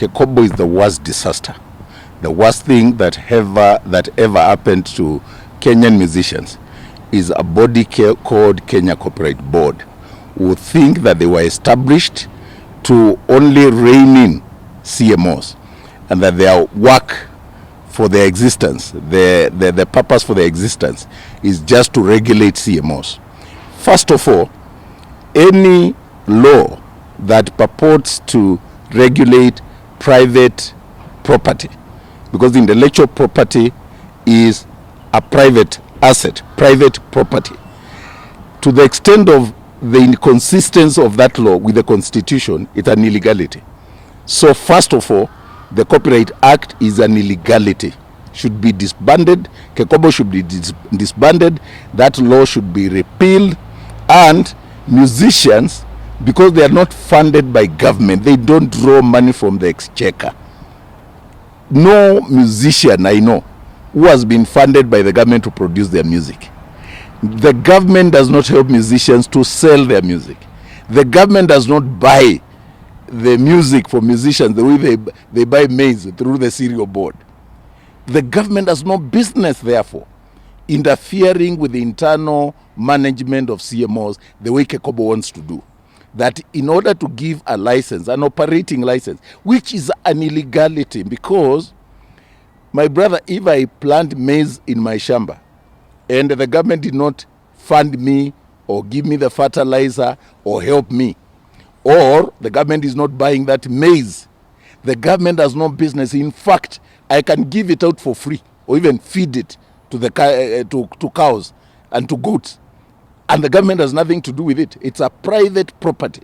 KECOBO is the worst disaster. The worst thing that ever happened to Kenyan musicians is a body called Kenya Copyright Board, who think that they were established to only rein in CMOs, and that their work for their existence, the purpose for their existence is just to regulate CMOs. First of all, any law that purports to regulate private property, because intellectual property is a private asset, private property, to the extent of the inconsistency of that law with the Constitution, it's an illegality. So first of all, the Copyright Act is an illegality, should be disbanded. KECOBO should be disbanded. That law should be repealed. And musicians, because they are not funded by government, they don't draw money from the exchequer. No musician I know who has been funded by the government to produce their music. The government does not help musicians to sell their music. The government does not buy the music for musicians the way they buy maize through the cereal board. The government has no business, therefore, interfering with the internal management of CMOs the way KECOBO wants to do. That in order to give a license, an operating license, which is an illegality, because, my brother, if I plant maize in my shamba and the government did not fund me or give me the fertilizer or help me, or the government is not buying that maize, the government has no business. In fact, I can give it out for free or even feed it to the to cows and to goats, and the government has nothing to do with it. It's a private property.